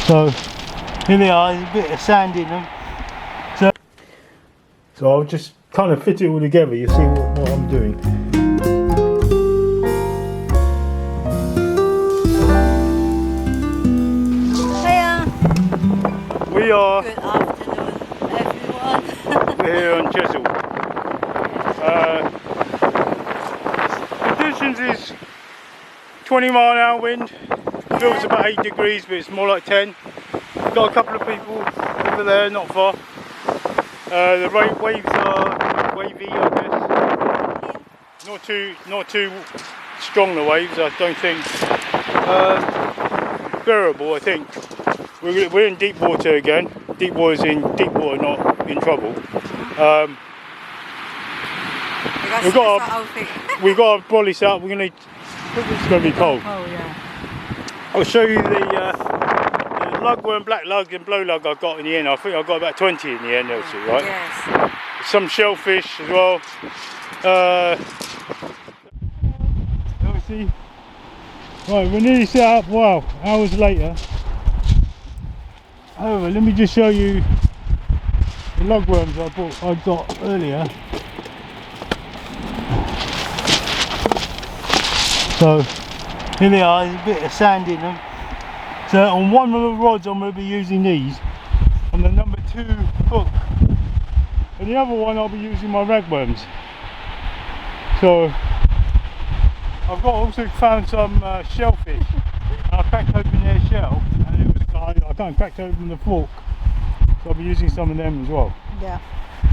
So here they are, there's a bit of sand in them. So I'll just kind of fit it all together, you see what I'm doing. Hiya! We are Good afternoon, everyone. we're here on Chesil. Conditions is 20-mile-an-hour wind. Feels about 8 degrees, but it's more like 10. We've got a couple of people over there, not far. The waves are wavy, I guess. Not too strong, the waves, I don't think. Bearable, I think. We're in deep water again. Deep water, not in trouble. We've got our brollies out. It's going to be cold. Oh yeah. I'll show you the lugworm, black lug and blow lug I got in the end. I think I got about 20 in the end, Elsie, right? Yes. Some shellfish as well. Elsie. Right, we're nearly set up. Wow, hours later. However, let me just show you the lugworms I got earlier. So here they are, there's a bit of sand in them. So on one of the rods I'm going to be using these on the number 2 hook, and the other one I'll be using my ragworms. So I've also found some shellfish. I cracked open their shell and I can't crack open the fork, so I'll be using some of them as well. Yeah.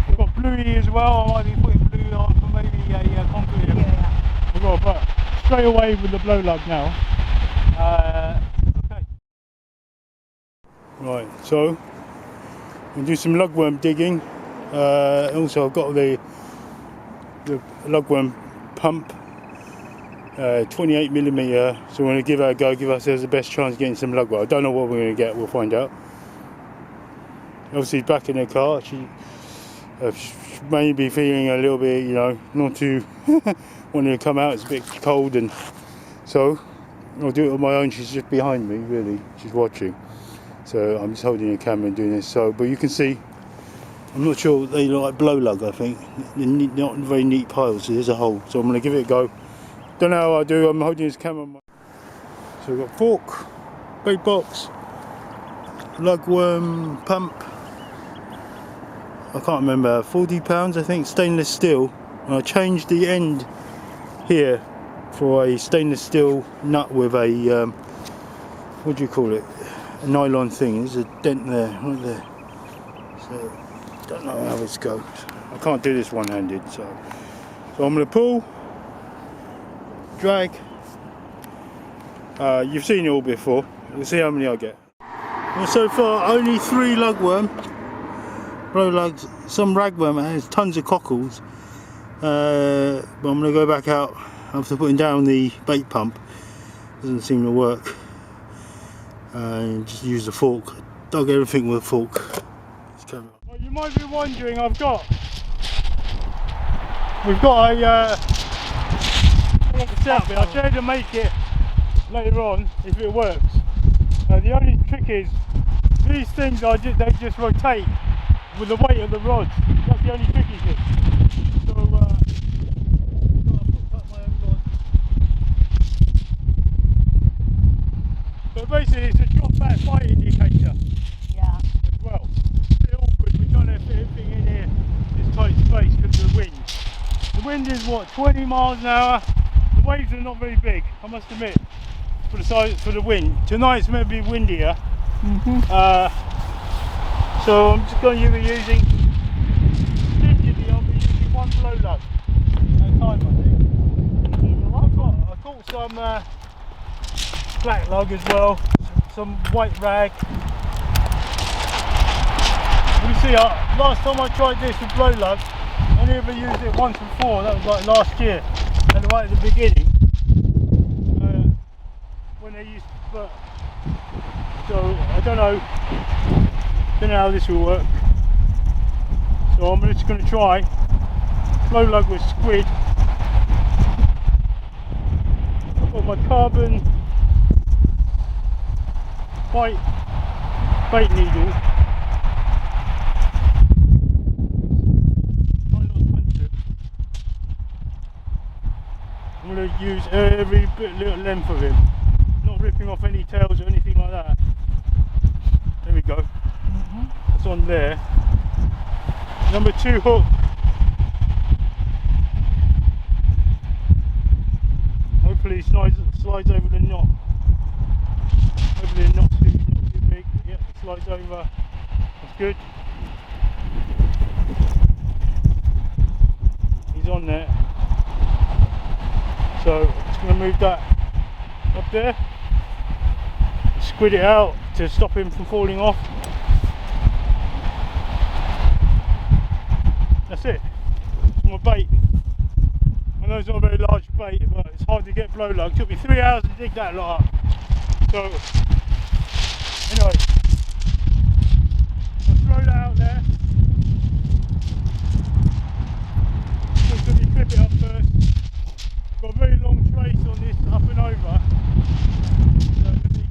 I've got bluey as well. I might be putting bluey on for maybe a concrete. Yeah. As well, but straight away with the blow lug now. Okay. Right, so we'll do some lugworm digging. Also, I've got the lugworm pump, 28mm. So we're going to give it a go. Give ourselves the best chance of getting some lugworm. I don't know what we're going to get. We'll find out. Obviously, back in the car. She may be feeling a little bit, not too wanting to come out. It's a bit cold, and so I'll do it on my own. She's just behind me, really. She's watching. So I'm just holding the camera and doing this. So, but you can see, I'm not sure they look like blow lug. I think they're not very neat piles. So there's a hole. So I'm going to give it a go. Don't know how I do. I'm holding this camera. So we've got fork, bait box, lugworm pump. I can't remember. 40 pounds, I think, stainless steel. And I changed the end here for a stainless steel nut with a what do you call it? A nylon thing. There's a dent there, right there. So don't know how this goes. I can't do this one-handed, so I'm going to pull, drag. You've seen it all before. We'll see how many I get. Well, so far only 3 lugworm, blow lugs, some ragworm. It has tons of cockles. But I'm going to go back out after putting down the bait pump. Doesn't seem to work. And just use the fork. Dug everything with a fork. Well, you might be wondering, we've got a setup here. I'll try to make it later on if it works. The only trick is these things they just rotate with the weight of the rods. That's the only tricky thing. So I've got to cut my own rod. So basically it's a drop back fire indicator. Yeah. As well. It's a bit awkward. We're trying to fit everything in here, this tight space, because of the wind. The wind is what, 20 miles an hour. The waves are not very big, I must admit, for the wind. Tonight's meant to be windier. So I'm just going to be using, I'll be using 1 blow lug at a time, I think. I caught some black lug as well, some white rag. You see, last time I tried this with blow lug, I only ever used it once before. That was like last year, and right at the beginning, when they used to put. So I don't know how this will work. So I'm just going to try blow lug with squid. I've got my carbon white bait needle. I'm going to use every little length of him, not ripping off any tails or anything like that. There we go. That's on there. Number 2 hook. Hopefully he slides over the knot. Hopefully the knot's not too big. Yeah, it slides over. That's good. He's on there. So I'm just going to move that up there. Squid it out to stop him from falling off. That's it. It's my bait. I know it's not a very large bait, but it's hard to get blow lug. It took me 3 hours to dig that lot up. So anyway, I'll throw that out there. Just let me clip it up first. Got a very long trace on this up and over. So let me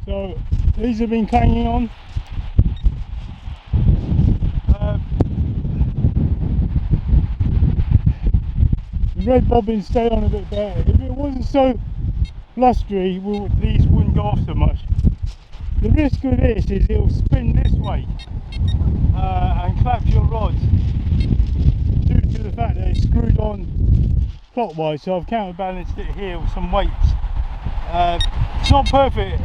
So these have been clanging on. The red bobbins stay on a bit better. If it wasn't so blustery, these wouldn't go off so much. The risk of this is it'll spin this way and clap your rods due to the fact that it's screwed on clockwise. So I've counterbalanced it here with some weights. It's not perfect.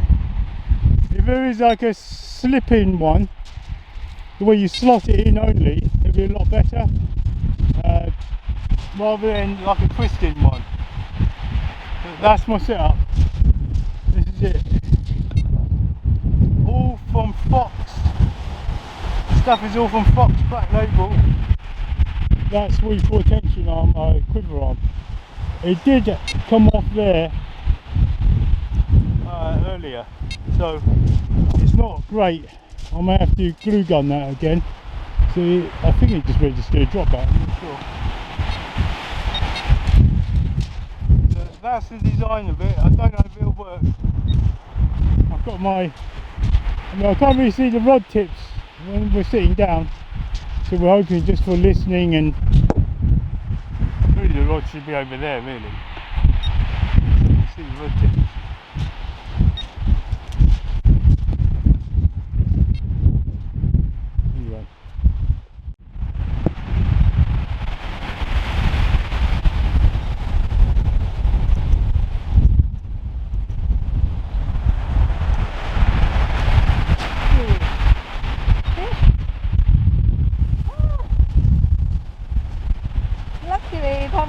If there is like a slip-in one, the way you slot it in only, it'll be a lot better. Rather than like a twisting one. But that's my setup. This is it. All from Fox. Stuff is all from Fox Black Label. That's what you call tension arm, quiver arm. It did come off there earlier, so it's not great. I may have to glue gun that again. So I think it just ready to do a drop out, I'm not sure. That's the design of it. I don't know if it'll work. I've got my, I can't really see the rod tips when we're sitting down, so we're hoping just for listening, and really the rod should be over there really. See the rod tips. Anyway.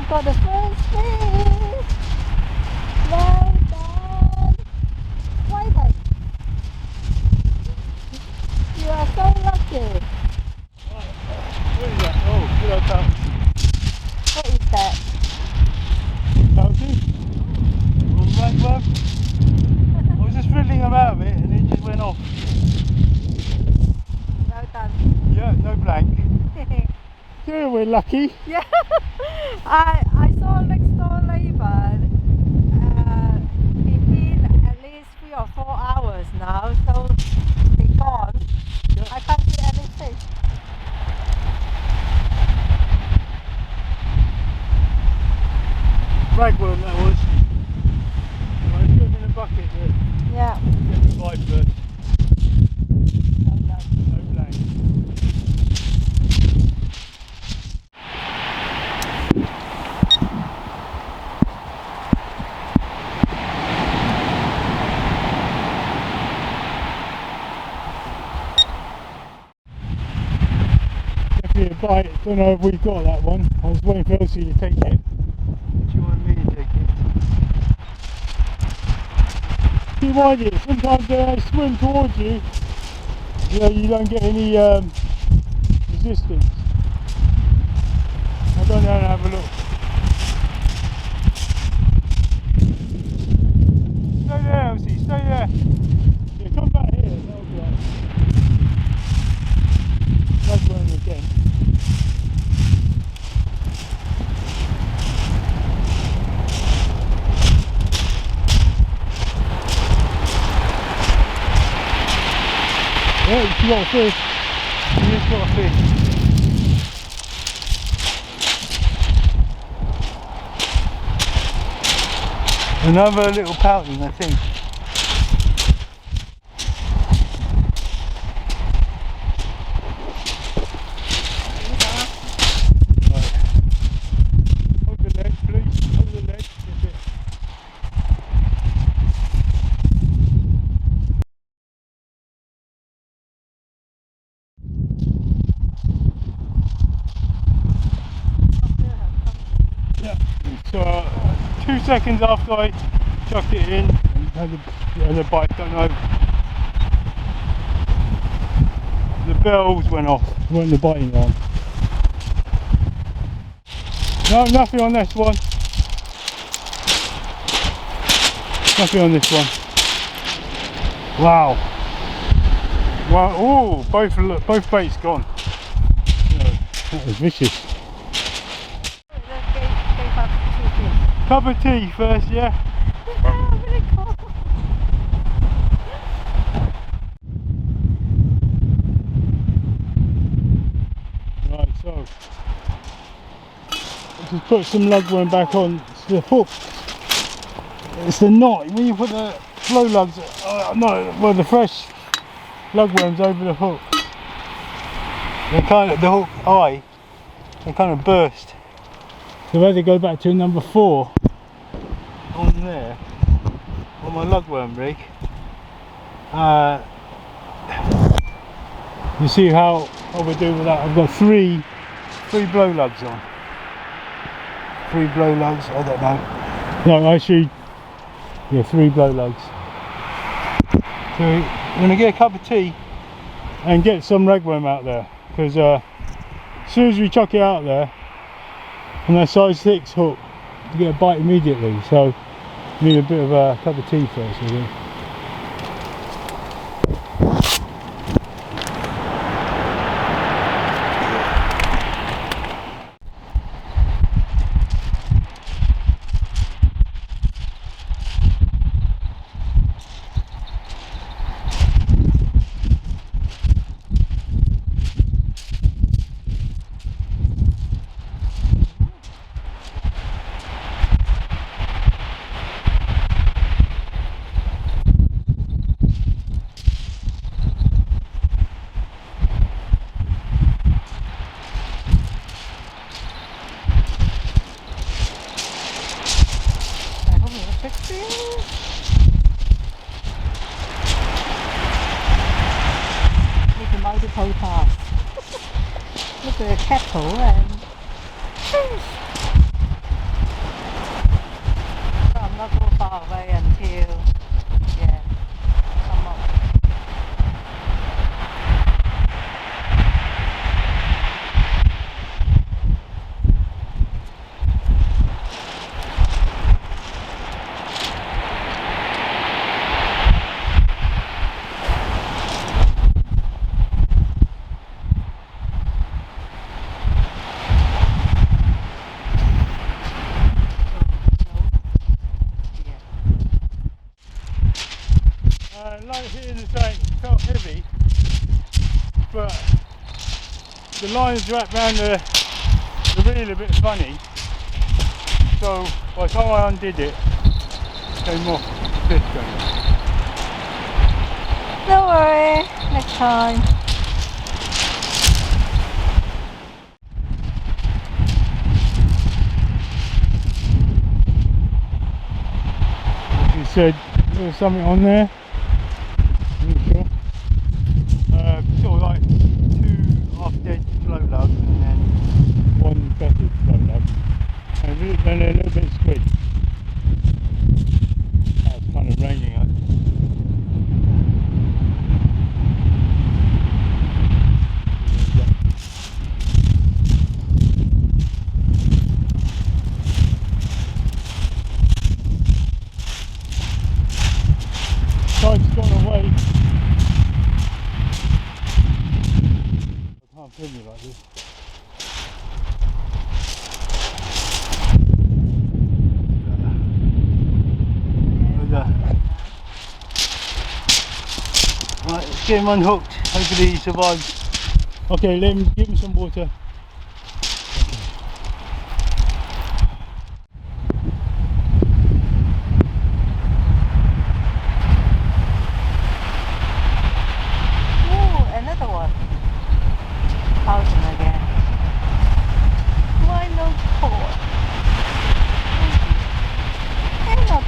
For the first fish. Well done. Whitehead. You are so lucky. What is that? Oh, good old pouch. What is that? Pouches? Lugworm. I was just fiddling them out of it and it just went off. Well done. Yeah, no blank. Yeah, we're lucky. Yeah. I saw next door neighbor. He's been at least 3 or 4 hours now, so they gone. Yeah. I can't see any fish. Ragworm that was. I put him in a bucket there. Yeah. Get the vibe first. Well done. No blank. Definitely a bite. Don't know if we got that one. I was waiting for Elsie to take it. Do you want me to take it? You mind it. Sometimes when I swim towards you, you don't get any resistance. I'll go down and have a look. You got a fish. You just got a fish. Another little pouting, I think. Right. Hold the ledge, please. Hold the ledge. That's it. Yeah. So 2 seconds after I chucked it in and had a bite, don't know. The bells went off, weren't the biting on. No, nothing on this one. Nothing on this one. Wow. Wow. Oh, both baits gone. That was vicious. Cup of tea first, yeah. Right, so just put some lugworm back on. It's the hook. It's the knot. When you put the flow lugs, well, the fresh lugworms over the hook, they kind of, the hook eye, they kind of burst. So I've had to go back to number 4 on there on my lugworm rig. You see how we're doing with that? I've got three blow lugs on. 3 blow lugs. I don't know. No, actually, yeah, 3 blow lugs. So I'm gonna get a cup of tea and get some ragworm out there, because as soon as we chuck it out there on that size 6 hook, you get a bite immediately. So need a bit of a cup of tea first, I think. Look at the kettle and I'm not so far away until come on. Like hitting the tank, felt heavy, but the lines wrapped around the reel a bit funny, so by the time I undid it, came off the fish going. Don't worry, next time. Like you said, there was something on there. Sort of like 2 half-dead flow lugs and then 1 gutted flow lug, and then a little bit of squid. It's kind of raining out. Tide's gone away. I can't film you like this. Right, Let's get him unhooked. Hopefully he survives. Okay, give him some water. Oh, another one. Thousand again. Why no cord? Hey, not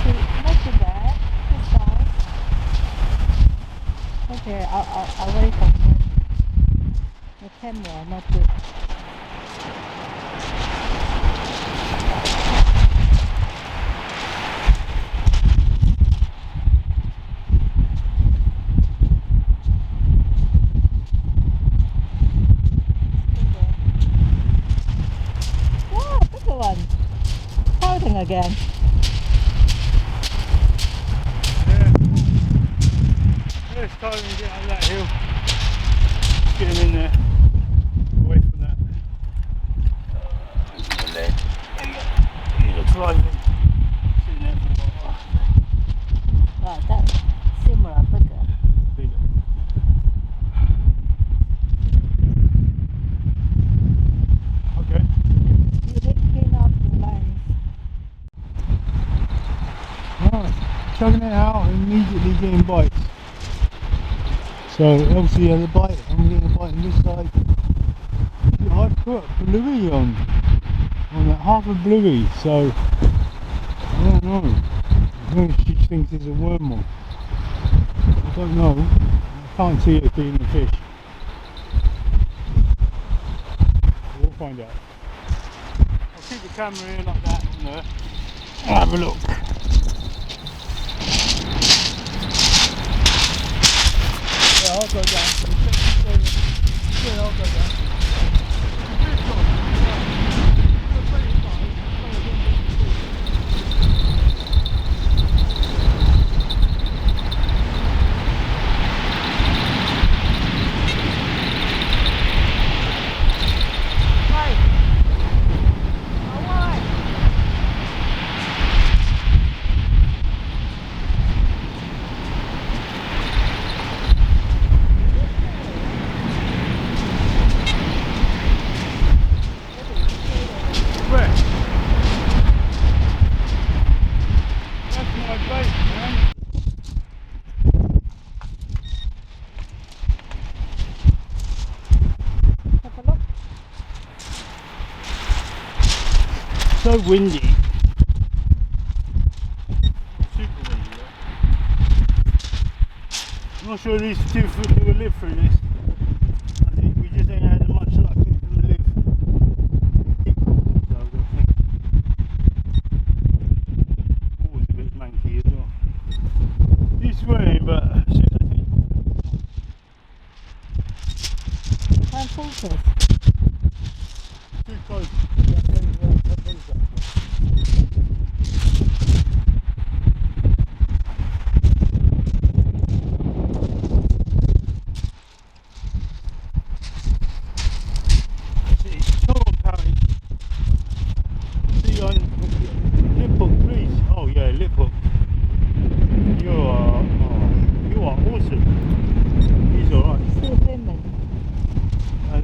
too bad. It's fine. Okay, I'll wait for him. The camera not good. Wow, bigger one. Pouting again. Yeah. It's time to get on that hill. Get him in there. Away from that. And then he looks like him. Sitting there for a while. Wow, that's similar, bigger. Bigger. Okay. You did clean up the lines. Right. Chugging it out and immediately getting bites. So obviously he has a bite, I'm getting a bite on this side. I put a bluey on that, half a bluey, so I don't know. I don't know if she thinks there's a worm on. I don't know. I can't see it being a fish. We'll find out. I'll keep the camera here like that on there. I'll have a look. Yeah, I'll go down. Yeah, I'll go down. So windy. Super windy, yeah. I'm not sure these 2 foot will live through this. I think we just ain't had much luck with them to live. So I think. Oh, it's a bit manky as well. He's swimming, but as soon as I Can't focus. too close.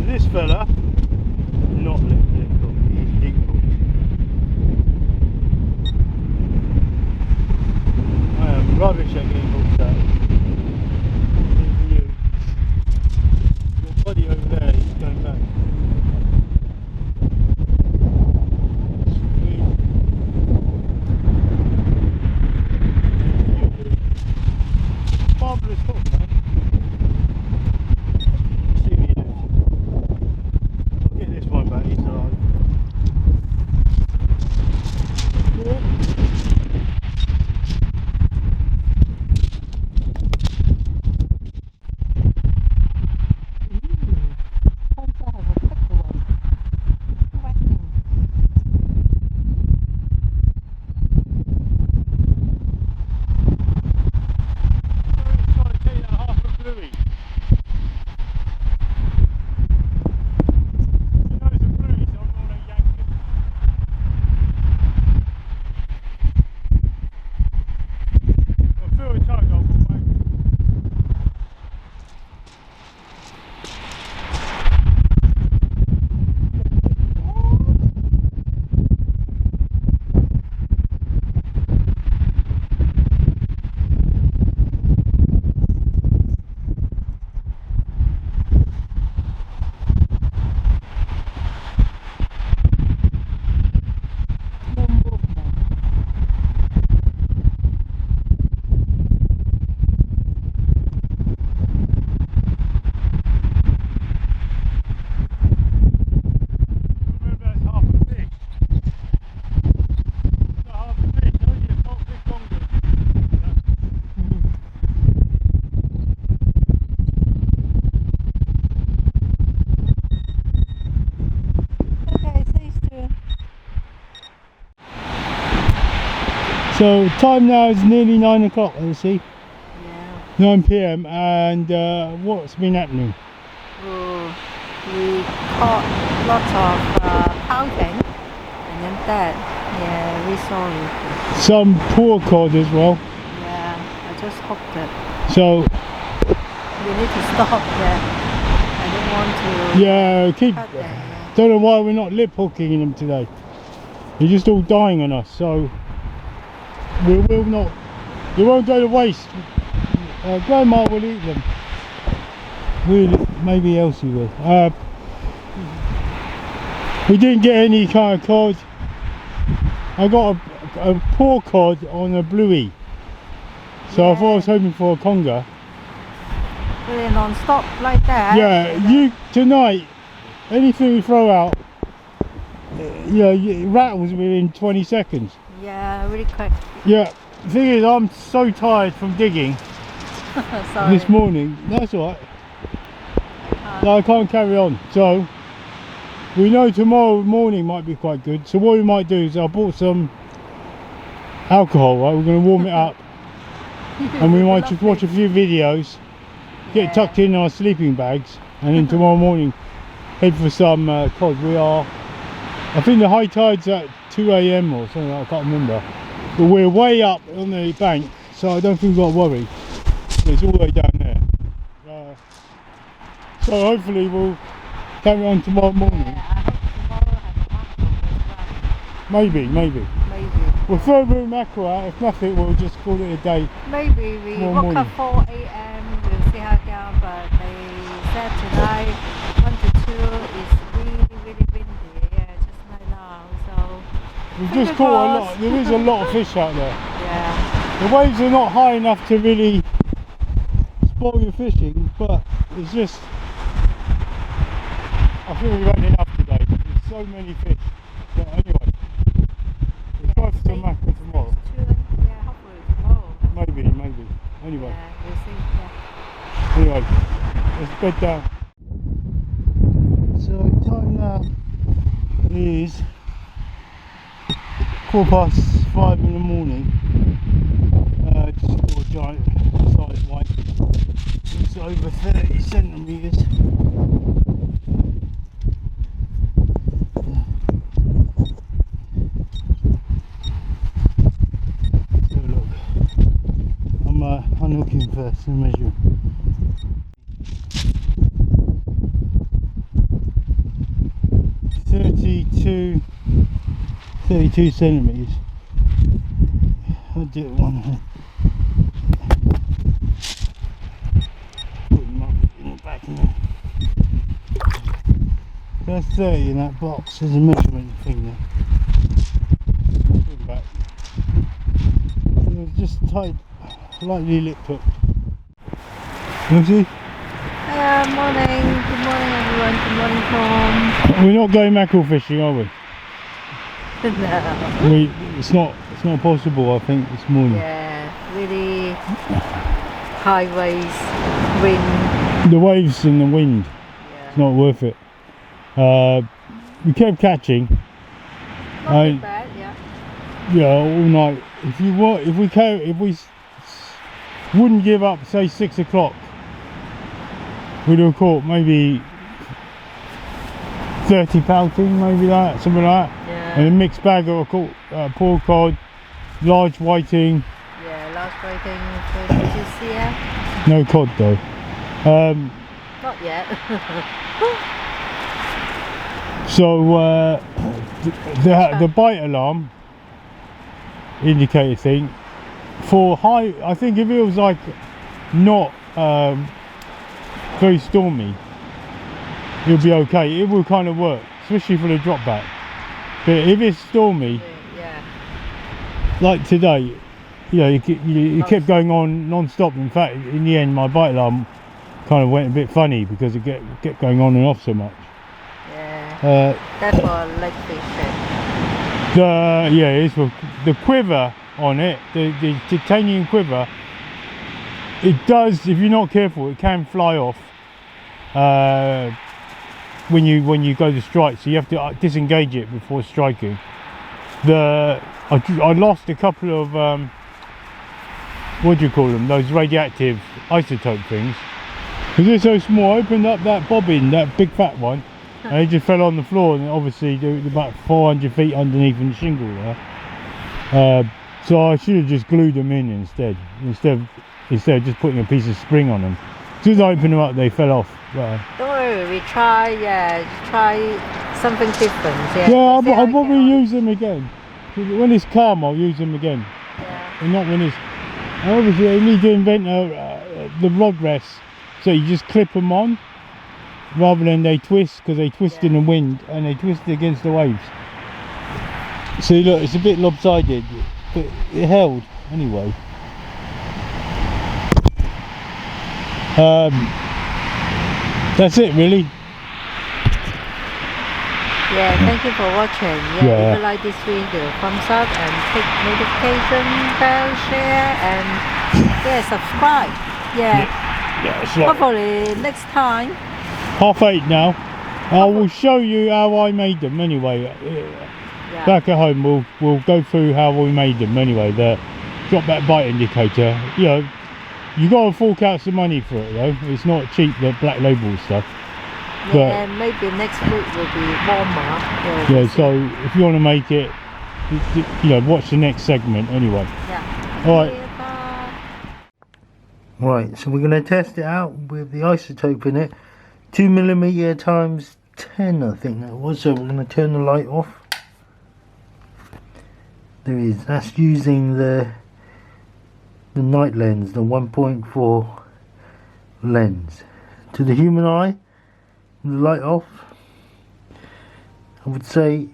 This fella, not lip hook, he's deep hook. I am rubbish at getting hooked out. Unfortunately for you. Your buddy over there, he's going back. Marvellous hook, man. So time now is nearly 9 o'clock, let's see. Yeah. 9 p.m. and what's been happening? Oh, we caught lots of pouting and then that. Yeah, we sorry. Some poor cod as well. Yeah, I just hooked it. So we need to stop there. I don't want to. Yeah, keep. cut them, yeah. Don't know why we're not lip hooking them today. They're just all dying on us, so we will not. They won't go to waste. Grandma will eat them. Maybe Elsie will. We didn't get any kind of cod. I got a poor cod on a bluey, so I thought I was hoping for a conger. Really non-stop like that. Yeah, you tonight. Anything we throw out, it rattles within 20 seconds. Yeah, really quick. Yeah, the thing is, I'm so tired from digging this morning. That's alright. I can't carry on. So, we know tomorrow morning might be quite good. So what we might do is I bought some alcohol, right? We're going to warm it up. And we might just watch a few videos, get tucked in our sleeping bags, and then tomorrow morning head for some cod. I think the high tide's at 2 AM or something, I can't remember. But we're way up on the bank, so I don't think we've got to worry. It's all the way down there. So hopefully we'll carry on tomorrow morning. Yeah, I hope tomorrow have a mackerel as well. Maybe. We'll throw a mackerel out. If nothing, we'll just call it a day. Maybe we woke up 4 AM, we'll see how it goes, but they said tonight 1 to 2 is really windy, yeah, just like now, so we've just caught a lot. There is a lot of fish out there. Yeah. The waves are not high enough to really spoil your fishing, but it's just, I think we've had enough today. There's so many fish. But anyway, we'll try for some mackerel tomorrow. Yeah, hopefully tomorrow. Maybe. Anyway. Yeah, we'll see. Yeah. Anyway, let's bed down. So time now is 5:15 in the morning. Just caught a giant size white. It's over 30 centimetres. So look, I'm unhooking first and measure. Thirty-two centimetres. I'll do it one here. Put them up in the back in there. There's 30 in that box. There's a measurement thing there. Put them back. So just tight, lightly lip hooked. Lucy? Morning. Good morning, everyone. Good morning, Tom. We're not going mackerel fishing, are we? No. It's not possible, I think, this morning. Yeah, really high waves, wind. The waves and the wind. Yeah. It's not worth it. We kept catching. Not too bad, yeah. Yeah, all night. If we wouldn't give up, say 6 o'clock, we'd have caught maybe 30 pouting, maybe that, something like that. Yeah. And a mixed bag of poor cod, large whiting. Yeah, large whiting. Did you see it? No cod though. Not yet. So the bite alarm indicator thing for high. I think if it was like not very stormy, it'll be okay. It will kind of work, especially for the drop back. But if it's stormy, Yeah. like today, it kept going on non-stop. In fact, in the end, my bite alarm kind of went a bit funny because it kept going on and off so much. Yeah. That's for leg fishing. It's for the quiver on it, the titanium quiver. It does, if you're not careful, it can fly off when you go to strike. So you have to disengage it before striking. The I lost a couple of what do you call them? Those radioactive isotope things. Because they're so small. I opened up that bobbin, that big fat one, and they just fell on the floor. And obviously they're about 400 feet underneath the shingle there. So I should have just glued them in instead of just putting a piece of spring on them. As soon as I opened them up, they fell off. Don't worry, we try something different. Yeah, I'll probably use them again. When it's calm, I'll use them again. Yeah. And not when it's... Obviously, I need to invent the rod rests, so you just clip them on, rather than they twist, because they twist in the wind, and they twist against the waves. See, look, it's a bit lopsided, but it held, anyway. That's it, really. Yeah, thank you for watching. Yeah, if you like this video, thumbs up and click notification bell, share, and subscribe. Yeah, like hopefully next time. 8:30 now. I will show you how I made them anyway. Back at home, we'll go through how we made them anyway. The drop that bite indicator. You know, you got to fork out some money for it though. It's not cheap, the black label stuff. Yeah, maybe next week will be warmer. Yeah, so if you want to make it, you know, watch the next segment anyway. Yeah. Right, so we're going to test it out with the isotope in it. 2mm times 10, I think that was. So we're going to turn the light off. There it is. That's using the night lens, the 1.4 lens. To the human eye, the light off, I would say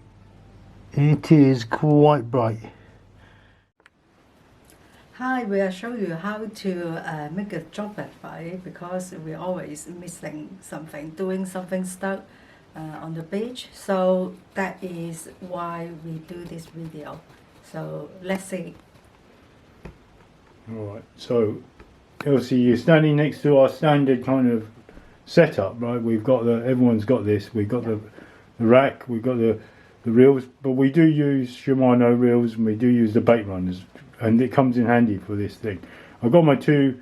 it is quite bright. Hi, we'll show you how to make a droplet bite, because we're always missing something, doing something stuck on the beach. So that is why we do this video. So let's see. Alright, so obviously you're standing next to our standard kind of setup, right? We've got everyone's got this. We've got the rack, we've got the reels, but we do use Shimano reels and we do use the bait runners, and it comes in handy for this thing. I've got my two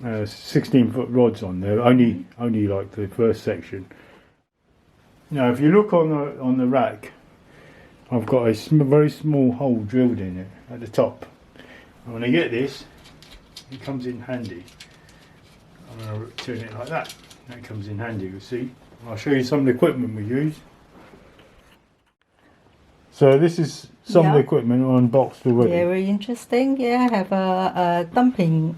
16-foot rods on there, only like the first section. Now if you look on the rack, I've got a very small hole drilled in it at the top, and when I get this, it comes in handy. I'm going to turn it like that. That comes in handy, you see. I'll show you some of the equipment we use. So this is some of the equipment unboxed already. Very interesting. Yeah, I have a dumping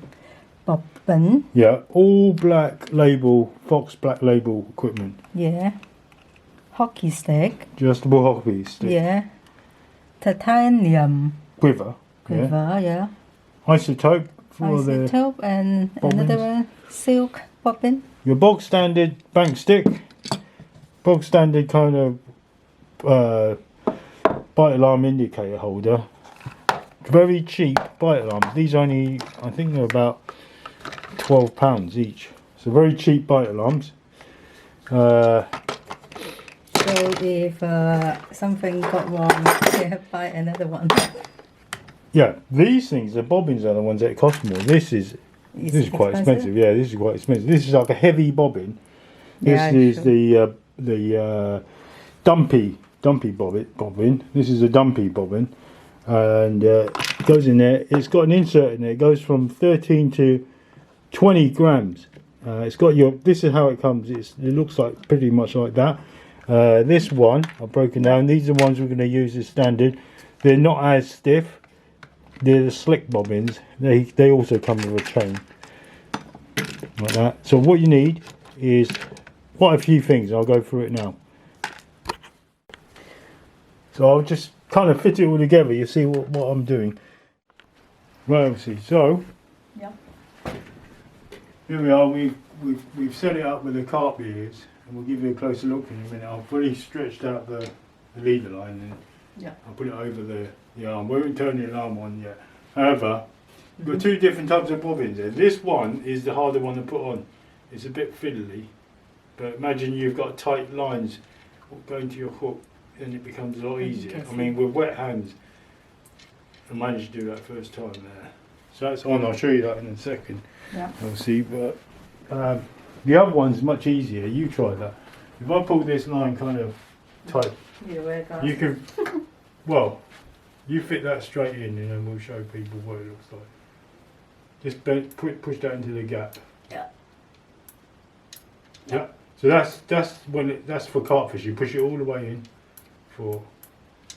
bobbin. Yeah, all black label, Fox black label equipment. Yeah. Hockey stick. Adjustable hockey stick. Yeah. Titanium quiver. Yeah. Isotope for isotope the and bobbins. Another one, silk bobbin. Your bog standard bank stick. Bog standard kind of bite alarm indicator holder. Very cheap bite alarms. These only, I think they're about £12 each. So very cheap bite alarms. So if something got wrong, yeah, buy another one. Yeah, these things, the bobbins are the ones that cost more. This is quite expensive. Yeah, this is quite expensive. This is like a heavy bobbin. This is the dumpy bobbin. This is a dumpy bobbin, and it goes in there. It's got an insert in there. It goes from 13 to 20 grams. It's got your. This is how it comes. It looks like pretty much like that. This one I've broken down. These are the ones we're going to use as standard. They're not as stiff. They're the slick bobbins. They also come with a chain like that. So what you need is quite a few things. I'll go through it now. So I'll just kind of fit it all together. You see what I'm doing. Right, obviously. So here we are. We've set it up with the carp ears, and we'll give you a closer look in a minute. I've fully stretched out the leader line, and I'll put it over the arm. We haven't turned the alarm on yet. However, we've got two different types of bobbins there. This one is the harder one to put on. It's a bit fiddly, but imagine you've got tight lines going to your hook, and it becomes a lot easier. I mean, with wet hands, I managed to do that first time there. So that's on, I'll show you that in a second. Yeah. Obviously, but the other one's much easier. You try that. If I pull this line kind of tight, you can, well, you fit that straight in and then we'll show people what it looks like. Just push that into the gap. Yeah. Yeah. So that's when that's for cartfish. You push it all the way in.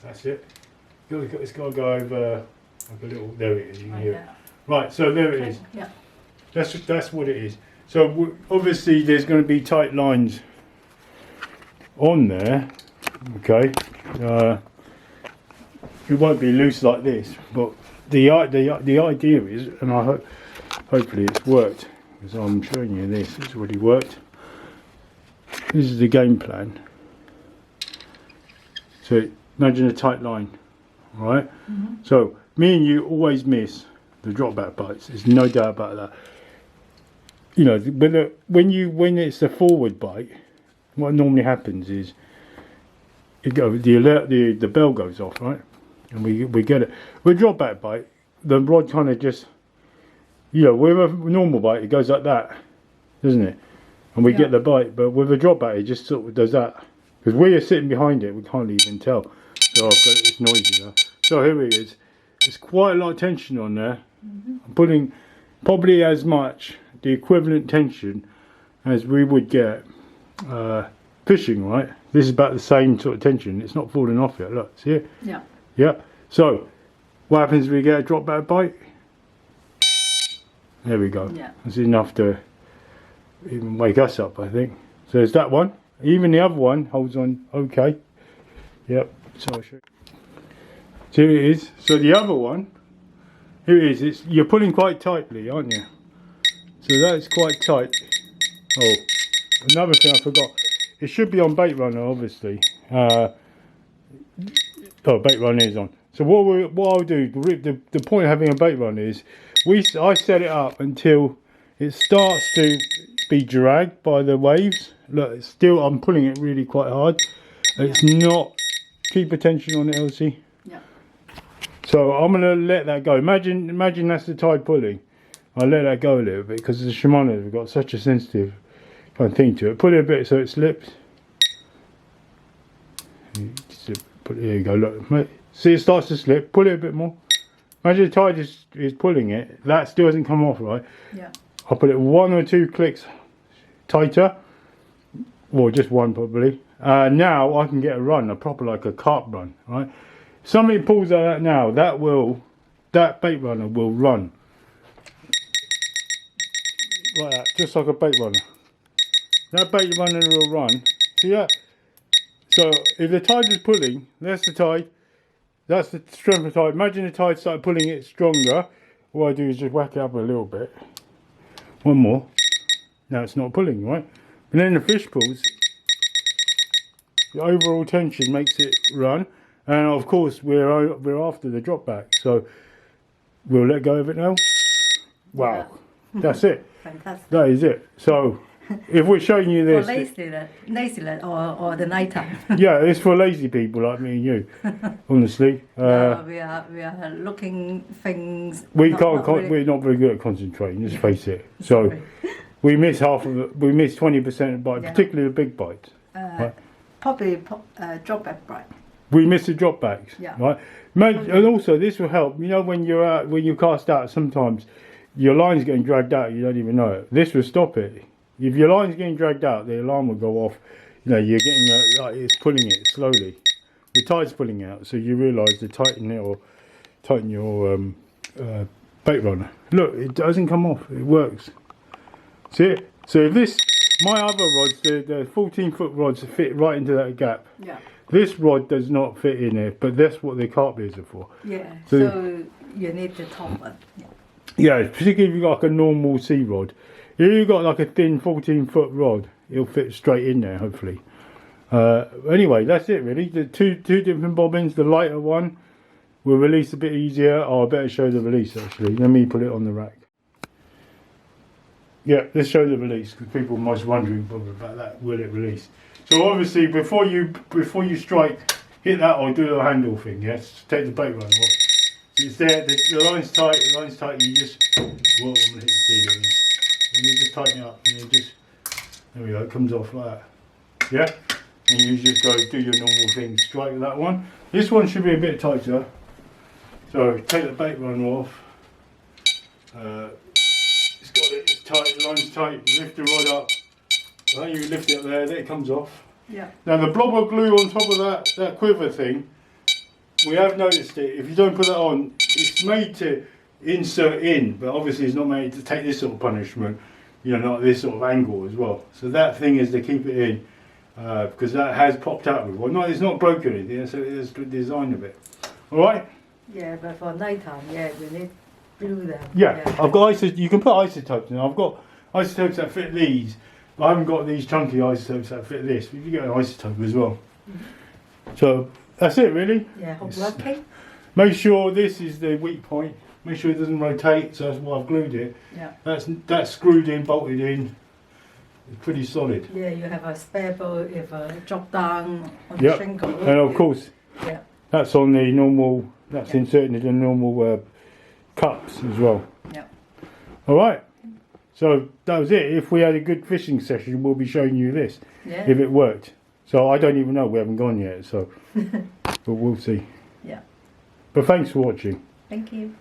That's it. It's got to go over like a little. There it is. You can hear it. Right. So there it is. Yeah. That's what it is. So obviously there's going to be tight lines on there. Okay. It won't be loose like this, but the idea is, and I hopefully it's worked, because I'm showing you this. It's already worked. This is the game plan. So imagine a tight line, right? Mm-hmm. So me and you always miss the drop back bites. There's no doubt about that. You know, when it's a forward bite, what normally happens is the bell goes off, right? And we get it. With a drop back bite, the rod kind of just, you know, with a normal bite it goes like that, doesn't it? And we get the bite, but with a drop back it just sort of does that. Because we are sitting behind it, we can't even tell. So I've got it's noisy now. So here it is. There's quite a lot of tension on there. Mm-hmm. I'm putting probably as much, the equivalent tension as we would get fishing, right? This is about the same sort of tension. It's not falling off yet. Look, see it? Yeah. Yeah. So what happens if we get a drop back bite? There we go. Yeah. That's enough to even wake us up, I think. So there's that one. Even the other one holds on okay. Yep. So I'll show you. So here it is. So the other one, here it is. You're pulling quite tightly, aren't you? So that's quite tight. Oh, another thing I forgot. It should be on bait runner, obviously. Bait runner is on. So what I'll do, the point of having a bait runner is, I set it up until it starts to be dragged by the waves. Look, it's still, I'm pulling it really quite hard. It's not, keep attention on it, Elsie. Yeah. So I'm going to let that go. Imagine that's the tide pulling. I'll let that go a little bit because the Shimano have got such a sensitive kind of thing to it. Pull it a bit so it slips. There you go, look. See, it starts to slip. Pull it a bit more. Imagine the tide is pulling it. That still hasn't come off, right? Yeah. I'll put it 1 or 2 clicks tighter. Or just one probably. Now I can get a run, a proper like a carp run, right? If somebody pulls like that now, that bait runner will run. Like that, just like a bait runner. That bait runner will run. See that? So if the tide is pulling, that's the tide. That's the strength of the tide. Imagine the tide started pulling it stronger. What I do is just whack it up a little bit. One more. Now it's not pulling, right? And then the fish pulls. The overall tension makes it run. And of course we're after the drop back. So we'll let go of it now. Wow. Yeah. That's it. Fantastic. That is it. So if we're showing you this, lazy or the night time. Yeah, it's for lazy people like me and you. Honestly, no, we are looking things. We're not very good at concentrating. Let's face it. So we miss half of it. We miss 20% of bites, particularly the big bites. Right? Probably drop back bite. We miss the drop backs. Yeah. Right. And also this will help. You know when you cast out, sometimes your line's getting dragged out. You don't even know it. This will stop it. If your line's getting dragged out, the alarm will go off. You know, you're getting like it's pulling it slowly. The tide's pulling out, so you realise to tighten it or tighten your bait runner. Look, it doesn't come off. It works. See it? So if my other rods, the 14-foot rods fit right into that gap. Yeah. This rod does not fit in there, but that's what the carp ears are for. Yeah. So you need the top one. Yeah, particularly if you've got like a normal sea rod. If you've got like a thin 14-foot rod, it'll fit straight in there, hopefully. Anyway, that's it really. The two different bobbins. The lighter one will release a bit easier. Oh, I better show the release actually. Let me put it on the rack. Yeah, let's show the release because people might be wondering about that. Will it release? So obviously, before you strike, hit that or do the handle thing. Yes, take the bait runner off. It's there, the line's tight, you just, whoa, I'm going to hit the ceiling here. And you just tighten it up, and you just, there we go, it comes off like that. Yeah? And you just go do your normal thing, strike that one. This one should be a bit tighter. So take the bait runner off. It's tight, the line's tight, you lift the rod up. Right, you lift it up there, it comes off. Yeah. Now the blob of glue on top of that quiver thing, we have noticed it, if you don't put that on, it's made to insert in, but obviously it's not made to take this sort of punishment, you know, not this sort of angle as well. So that thing is to keep it in, because that has popped out before. No, it's not broken anything, so it's the design of it. Alright? Yeah, but for night time, yeah, you need glue them. Yeah, I've got you can put isotopes in. I've got isotopes that fit these, but I haven't got these chunky isotopes that fit this. But you get an isotope as well. So that's it really. Yeah, hope lucky. Make sure this is the weak point. Make sure it doesn't rotate, so that's why I've glued it. Yeah. That's screwed in, bolted in. It's pretty solid. Yeah, you have a spare bolt if drop down on the shingle. And of course, yeah, that's on the normal. That's inserted into the normal cups as well. Yeah. All right. So that was it. If we had a good fishing session, we'll be showing you this. Yeah. If it worked. So I don't even know. We haven't gone yet. So, but we'll see. Yeah. But thanks for watching. Thank you.